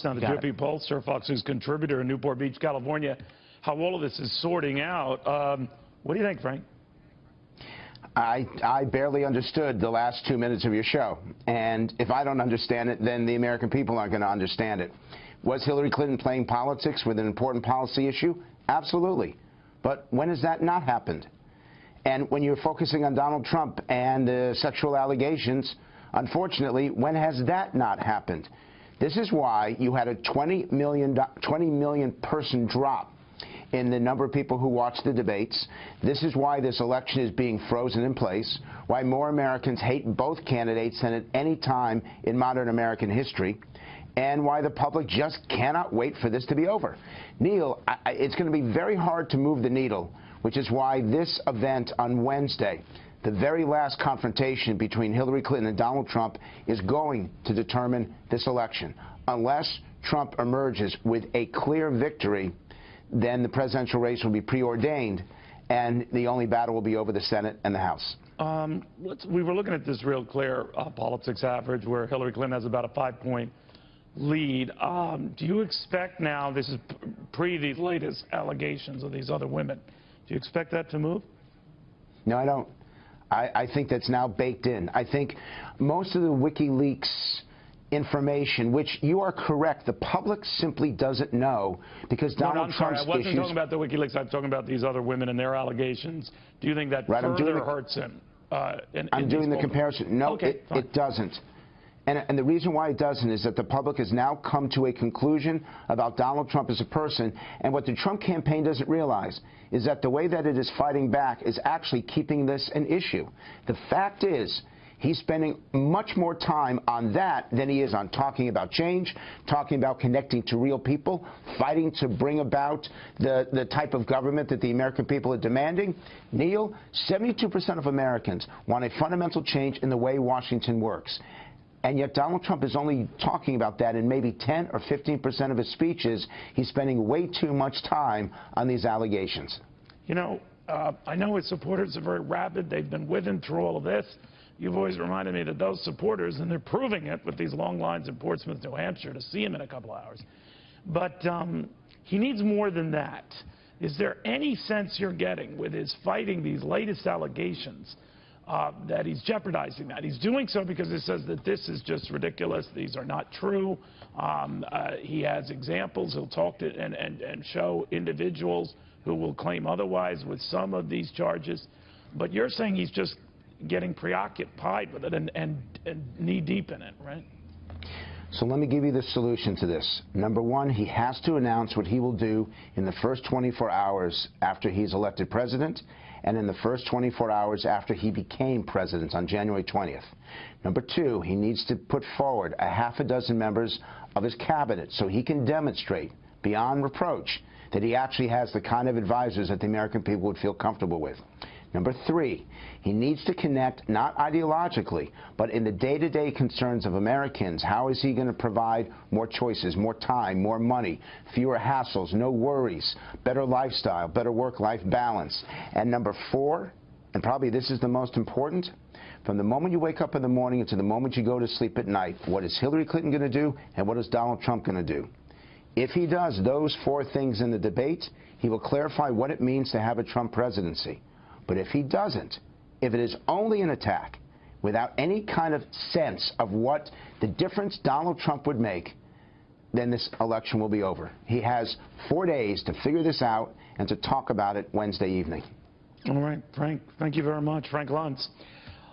Now, the GOP pollster, Fox News contributor in Newport Beach, California, how all of this is sorting out. What do you think, Frank? I barely understood the last 2 minutes of your show. And if I don't understand it, then the American people aren't going to understand it. Was Hillary Clinton playing politics with an important policy issue? Absolutely. But when has that not happened? And when you're focusing on Donald Trump and the sexual allegations, unfortunately, when has that not happened? This is why you had a 20 million person drop in the number of people who watch the debates. This is why this election is being frozen in place, why more Americans hate both candidates than at any time in modern American history, and why the public just cannot wait for this to be over. Neil, it's going to be very hard to move the needle, which is why this event on Wednesday, the very last confrontation between Hillary Clinton and Donald Trump, is going to determine this election. Unless Trump emerges with a clear victory, then the presidential race will be preordained, and the only battle will be over the Senate and the House. We were looking at this Real Clear Politics average where Hillary Clinton has about a 5-point lead. Do you expect now, this is pre these latest allegations of these other women, do you expect that to move? No, I don't. I think that's now baked in. I think most of the WikiLeaks information, which you are correct, the public simply doesn't know because Donald Trump's issues... I wasn't talking about the WikiLeaks. I'm talking about these other women and their allegations. Do you think that further hurts him? I'm doing the comparison. No, okay, it doesn't. And the reason why it doesn't is that the public has now come to a conclusion about Donald Trump as a person. And what the Trump campaign doesn't realize is that the way that it is fighting back is actually keeping this an issue. The fact is, he's spending much more time on that than he is on talking about change, talking about connecting to real people, fighting to bring about the type of government that the American people are demanding. Neil, 72% of Americans want a fundamental change in the way Washington works. And yet Donald Trump is only talking about that in maybe 10 or 15% of his speeches. He's spending way too much time on these allegations. You know, I know his supporters are very rabid. They've been with him through all of this. You've always reminded me that those supporters, and they're proving it with these long lines in Portsmouth, New Hampshire, to see him in a couple hours. But he needs more than that. Is there any sense you're getting with his fighting these latest allegations that he's jeopardizing that? He's doing so because he says that this is just ridiculous. These are not true. He has examples. He'll talk to and show individuals who will claim otherwise with some of these charges. But you're saying he's just getting preoccupied with it and knee-deep in it, right? So let me give you the solution to this. Number one, he has to announce what he will do in the first 24 hours after he's elected president and in the first 24 hours after he became president on January 20th. Number two, he needs to put forward a half a dozen members of his cabinet so he can demonstrate beyond reproach that he actually has the kind of advisors that the American people would feel comfortable with. Number three, he needs to connect not ideologically, but in the day-to-day concerns of Americans. How is he going to provide more choices, more time, more money, fewer hassles, no worries, better lifestyle, better work-life balance? And number four, and probably this is the most important, from the moment you wake up in the morning until the moment you go to sleep at night, what is Hillary Clinton going to do and what is Donald Trump going to do? If he does those four things in the debate, he will clarify what it means to have a Trump presidency. But if he doesn't, if it is only an attack without any kind of sense of what the difference Donald Trump would make, then this election will be over. He has 4 days to figure this out and to talk about it Wednesday evening. All right, Frank, thank you very much. Frank Luntz.